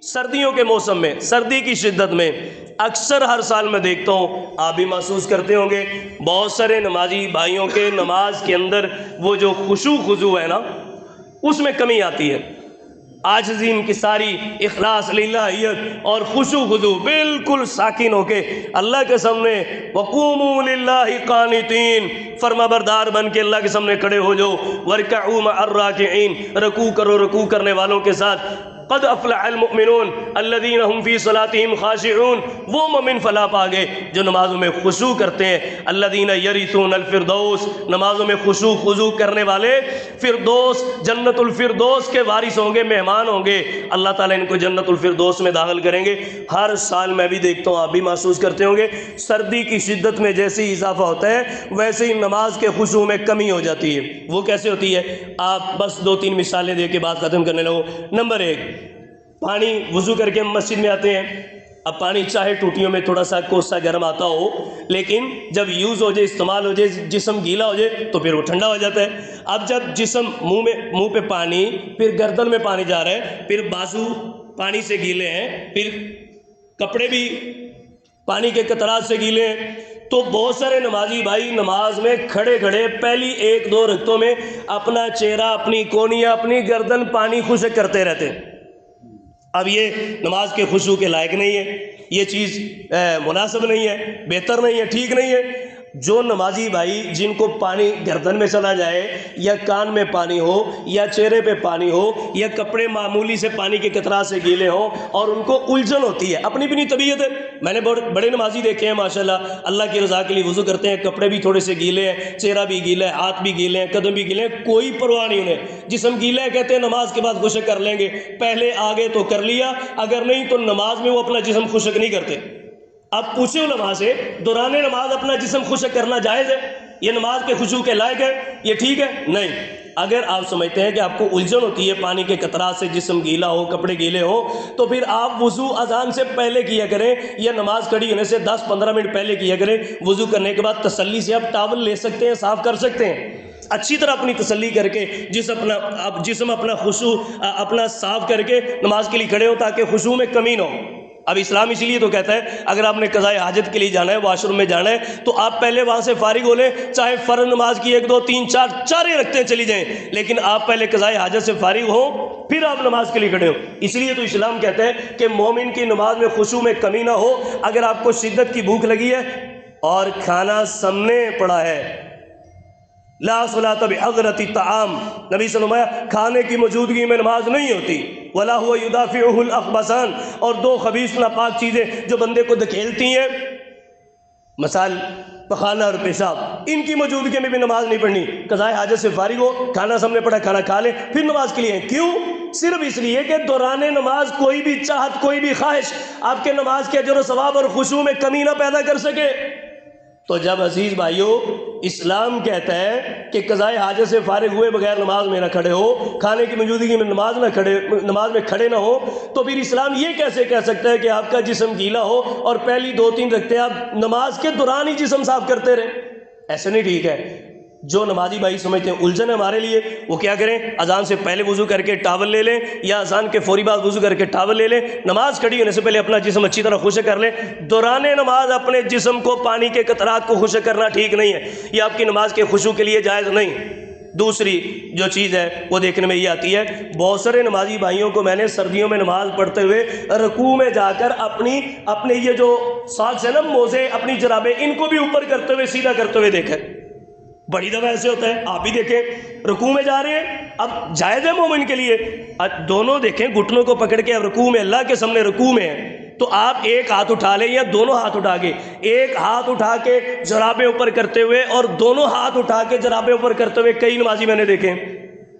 سردیوں کے موسم میں، سردی کی شدت میں اکثر ہر سال میں دیکھتا ہوں، آپ بھی محسوس کرتے ہوں گے، بہت سارے نمازی بھائیوں کے نماز کے اندر وہ جو خشوع خضوع ہے نا، اس میں کمی آتی ہے۔ عاجزی انکساری، اخلاص للہیت اور خشوع خضوع، بالکل ساکن ہو کے اللہ کے سامنے وقوموا للہ قانتین، فرما بردار بن کے اللہ کے سامنے کھڑے ہو جاؤ، ورکعوا مع الراکعین، رکوع کرو رکوع کرنے والوں کے ساتھ۔ قد افلح المؤمنون الذین هم فی صلاتهم خاشعون، وہ مومن فلاح پا گئے جو نمازوں میں خشوع کرتے ہیں۔ الذین یرثون الفردوس، نمازوں میں خشوع خضوع کرنے والے فردوس، جنت الفردوس کے وارث ہوں گے، مہمان ہوں گے، اللہ تعالیٰ ان کو جنت الفردوس میں داخل کریں گے۔ ہر سال میں بھی دیکھتا ہوں، آپ بھی محسوس کرتے ہوں گے، سردی کی شدت میں جیسے ہی اضافہ ہوتا ہے ویسے ہی نماز کے خشوع میں کمی ہو جاتی ہے۔ وہ کیسے ہوتی ہے؟ آپ بس 2-3 مثالیں دے کے بات ختم کرنے لگو۔ نمبر 1، پانی وضو کر کے ہم مسجد میں آتے ہیں، اب پانی چاہے ٹوٹیوں میں تھوڑا سا کوسا گرم آتا ہو، لیکن جب یوز ہو جائے، استعمال ہو جائے، جسم گیلا ہو جائے تو پھر وہ ٹھنڈا ہو جاتا ہے۔ اب جب جسم منہ پہ پانی، پھر گردن میں پانی جا رہا ہے، پھر بازو پانی سے گیلے ہیں، پھر کپڑے بھی پانی کے قطرات سے گیلے ہیں، تو بہت سارے نمازی بھائی نماز میں کھڑے کھڑے پہلی 1-2 رکعتوں میں اپنا چہرہ، اپنی کونیاں، اپنی گردن پانی خشک کرتے رہتے ہیں۔ اب یہ نماز کے خشوع کے لائق نہیں ہے، یہ چیز مناسب نہیں ہے، بہتر نہیں ہے، ٹھیک نہیں ہے۔ جو نمازی بھائی جن کو پانی گردن میں چلا جائے، یا کان میں پانی ہو، یا چہرے پہ پانی ہو، یا کپڑے معمولی سے پانی کے قطرات سے گیلے ہوں اور ان کو الجھن ہوتی ہے، اپنی اپنی طبیعت ہے۔ میں نے بڑے نمازی دیکھے ہیں ماشاءاللہ، اللہ کی رضا کے لیے وضو کرتے ہیں، کپڑے بھی تھوڑے سے گیلے ہیں، چہرہ بھی گیلا ہے، ہاتھ بھی گیلے ہیں، قدم بھی گیلے ہیں، کوئی پرواہ نہیں انہیں، جسم گیلا ہے کہتے ہیں نماز کے بعد خشک کر لیں گے، پہلے آگے تو کر لیا، اگر نہیں تو نماز میں وہ اپنا جسم خشک نہیں کرتے۔ اب پوچھے علماء سے، دوران نماز اپنا جسم خشک کرنا جائز ہے؟ یہ نماز کے خشوع کے لائق ہے؟ یہ ٹھیک ہے؟ نہیں۔ اگر آپ سمجھتے ہیں کہ آپ کو الجھن ہوتی ہے پانی کے قطرات سے، جسم گیلا ہو، کپڑے گیلے ہو، تو پھر آپ وضو اذان سے پہلے کیا کریں، یا نماز کھڑی ہونے سے 10-15 منٹ پہلے کیا کریں۔ وضو کرنے کے بعد تسلی سے آپ ٹاول لے سکتے ہیں، صاف کر سکتے ہیں، اچھی طرح اپنی تسلی کر کے جسم اپنا خشوع اپنا صاف کر کے نماز کے لیے کھڑے ہو، تاکہ خشوع میں کمی نہ ہو۔ اب اسلام اسی لیے تو کہتا ہے اگر آپ نے قضاء حاجت کے لیے جانا ہے، واش روم میں جانا ہے، تو آپ پہلے وہاں سے فارغ ہو لیں، چاہے فرض نماز کی 1 2 3 4 چاریں رکھتے چلی جائیں، لیکن آپ پہلے قضاء حاجت سے فارغ ہوں، پھر آپ نماز کے لیے کھڑے ہو۔ اس لیے تو اسلام کہتا ہے کہ مومن کی نماز میں خشوع میں کمی نہ ہو۔ اگر آپ کو شدت کی بھوک لگی ہے اور کھانا سامنے پڑا ہے، لا صلاۃ بحضرۃ الطعام، نبی صلی اللہ علیہ وسلم، کھانے کی موجودگی میں نماز نہیں ہوتی۔ ولا هو يدافعه الاخبثان، اور 2 خبیث ناپاک چیزیں جو بندے کو دھکیلتی ہیں، مثال پخانہ اور پیشاب، ان کی موجودگی میں بھی نماز نہیں پڑھنی۔ قضاء حاجت سے فارغ ہو، کھانا سامنے پڑا، کھانا کھا لیں، پھر نماز کے لیے ہیں۔ کیوں؟ صرف اس لیے کہ دوران نماز کوئی بھی چاہت، کوئی بھی خواہش آپ کے نماز کے اجر و ثواب اور خشوع میں کمی نہ پیدا کر سکے۔ تو جب عزیز بھائیو اسلام کہتا ہے کہ قضاء حاجت سے فارغ ہوئے بغیر نماز میں نہ کھڑے ہو، کھانے کی موجودگی میں نماز میں کھڑے نہ ہو، تو پھر اسلام یہ کیسے کہہ سکتا ہے کہ آپ کا جسم گیلا ہو اور پہلی 2-3 رکعتیں آپ نماز کے دوران ہی جسم صاف کرتے رہیں؟ ایسے نہیں ٹھیک ہے۔ جو نمازی بھائی سمجھتے ہیں الجھن ہے ہمارے لیے، وہ کیا کریں؟ اذان سے پہلے وضو کر کے ٹاول لے لیں، یا اذان کے فوری بعد وضو کر کے ٹاول لے لیں، نماز کھڑی ہونے سے پہلے اپنا جسم اچھی طرح خشک کر لیں۔ دوران نماز اپنے جسم کو پانی کے قطرات کو خشک کرنا ٹھیک نہیں ہے، یہ آپ کی نماز کے خشوع کے لیے جائز نہیں۔ دوسری جو چیز ہے وہ دیکھنے میں یہ آتی ہے، بہت سارے نمازی بھائیوں کو میں نے سردیوں میں نماز پڑھتے ہوئے رکوع میں جا کر اپنے یہ جو ساکس ہے نا، موزے، اپنی جرابیں، ان کو بھی اوپر کرتے ہوئے سیدھا کرتے ہوئے دیکھا۔ بڑی دفعہ ایسے ہوتا ہے، آپ بھی دیکھیں، رکوع میں جا رہے ہیں، اب جائز ہے مومن کے لیے، دونوں دیکھیں گھٹنوں کو پکڑ کے رکوع میں، اللہ کے سامنے رکوع میں ہیں، تو آپ ایک ہاتھ اٹھا لیں یا دونوں ہاتھ اٹھا کے، ایک ہاتھ اٹھا کے جرابیں اوپر کرتے ہوئے اور دونوں ہاتھ اٹھا کے جرابیں اوپر کرتے ہوئے کئی نمازی میں نے دیکھے۔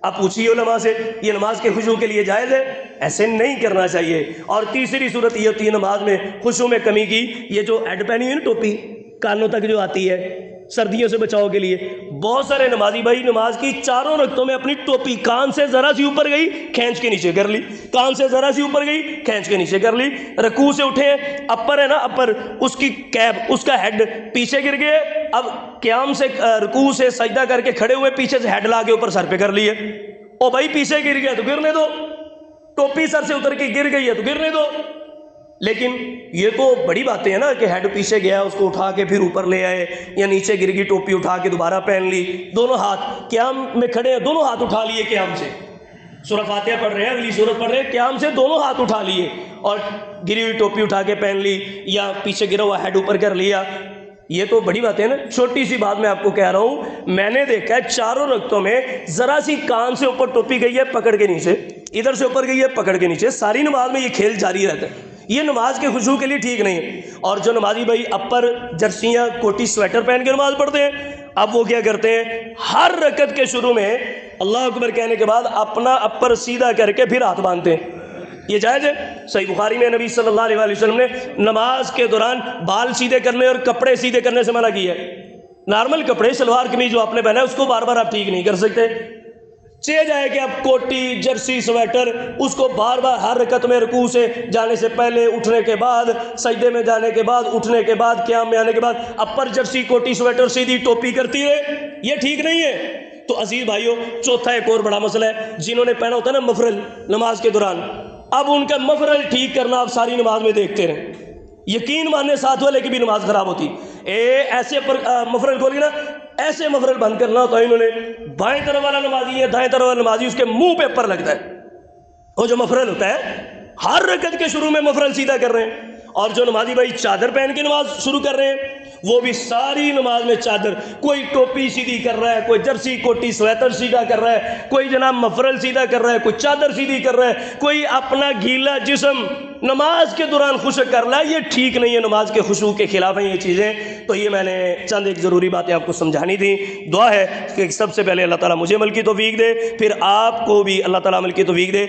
آپ پوچھیے علماء سے، یہ نماز کے خشوع کے لیے جائز ہے؟ ایسے نہیں کرنا چاہیے۔ اور تیسری صورت یہ ہوتی ہے نماز میں خشوع میں کمی کی، یہ جو ہیڈ پہنی ہے نا، ٹوپی کانوں تک جو آتی ہے سردیوں سے بچاؤ کے لیے، بہت سارے نمازی بھائی نماز کی 4 رکعتوں میں اپنی ٹوپی کان سے ذرا سی اوپر گئی، کھینچ کے نیچے کر لی، کان سے ذرا سی اوپر گئی، کھینچ کے نیچے کر لی۔ رکوع سے اٹھے، اپر ہے نا، اپر، اس کی کیپ، اس کا ہیڈ پیچھے گر گئے، اب قیام سے رکوع سے سجدہ کر کے کھڑے ہوئے، پیچھے سے ہیڈ لا کے اوپر سر پہ کر لیے۔ او بھائی پیچھے گر گیا تو گرنے دو، ٹوپی سر سے اتر کے گر گئی ہے تو گرنے دو، لیکن یہ تو بڑی باتیں ہیں نا کہ ہیڈ پیچھے گیا اس کو اٹھا کے پھر اوپر لے آئے، یا نیچے گر گئی ٹوپی اٹھا کے دوبارہ پہن لی، دونوں ہاتھ قیام میں کھڑے ہیں، دونوں ہاتھ اٹھا لیے قیام سے، سورہ فاتحہ پڑھ رہے ہیں، اگلی سورت پڑھ رہے ہیں، قیام سے دونوں ہاتھ اٹھا لیے اور گری ہوئی ٹوپی اٹھا کے پہن لی، یا پیچھے گرا ہوا ہیڈ اوپر کر لیا. یہ تو بڑی بات ہے نا. چھوٹی سی بات میں آپ کو کہہ رہا ہوں، میں نے دیکھا ہے چاروں رکعتوں میں ذرا سی کان سے اوپر ٹوپی گئی ہے پکڑ کے نیچے، ادھر سے اوپر گئی ہے پکڑ کے نیچے، ساری نماز میں یہ کھیل جاری رہتا ہے. یہ نماز کے خشوع کے لیے ٹھیک نہیں ہے. اور جو نمازی بھائی اپر جرسیاں کوٹی سویٹر پہن کے نماز پڑھتے ہیں، اب وہ کیا کرتے ہیں، ہر رکعت کے شروع میں اللہ اکبر کہنے کے بعد اپنا اپر سیدھا کر کے پھر ہاتھ باندھتے ہیں. یہ جائز ہے؟ صحیح بخاری میں نبی صلی اللہ علیہ وسلم نے نماز کے دوران بال سیدھے کرنے اور کپڑے سیدھے کرنے سے منع کیا ہے. نارمل کپڑے شلوار قمیض جو آپ نے پہنا ہے اس کو بار بار آپ ٹھیک نہیں کر سکتے. چاہے جائے کہ آپ کوٹی جرسی سویٹر اس کو بار بار ہر رکعت میں رکوع سے جانے سے پہلے، اٹھنے کے بعد، سجدے میں جانے کے بعد، اٹھنے کے بعد، قیام میں آنے کے بعد اپر جرسی کوٹی سویٹر سیدھی ٹوپی کرتی رہے، یہ ٹھیک نہیں ہے. تو عزیز بھائیوں، چوتھا ایک اور بڑا مسئلہ ہے، جنہوں نے پہنا ہوتا ہے نا مفرل نماز کے دوران، اب ان کا مفرل ٹھیک کرنا آپ ساری نماز میں دیکھتے رہیں. یقین ماننے ساتھ والے کی بھی نماز خراب ہوتی. ایسے مفرل کھول کے نا ایسے مفرل بند کرنا ہوتا ہے انہوں نے، بائیں طرف والا نمازی ہے، دائیں طرف والا نمازی اس کے منہ پہ پر لگتا ہے. وہ جو مفرل ہوتا ہے ہر رکعت کے شروع میں مفرل سیدھا کر رہے ہیں. اور جو نمازی بھائی چادر پہن کے نماز شروع کر رہے ہیں وہ بھی ساری نماز میں چادر، کوئی ٹوپی سیدھی کر رہا ہے، کوئی جرسی کوٹی سویٹر سیدھا کر رہا ہے، کوئی جناب مفرل سیدھا کر رہا ہے، کوئی چادر سیدھی کر رہا ہے، کوئی اپنا گیلا جسم نماز کے دوران خشک کر رہا ہے. یہ ٹھیک نہیں ہے، نماز کے خشوع کے خلاف ہیں یہ چیزیں. تو یہ میں نے چند ایک ضروری باتیں آپ کو سمجھانی تھیں. دعا ہے کہ سب سے پہلے اللہ تعالیٰ مجھے عمل کی توفیق دے، پھر آپ کو بھی اللہ تعالیٰ عمل کی توفیق دے.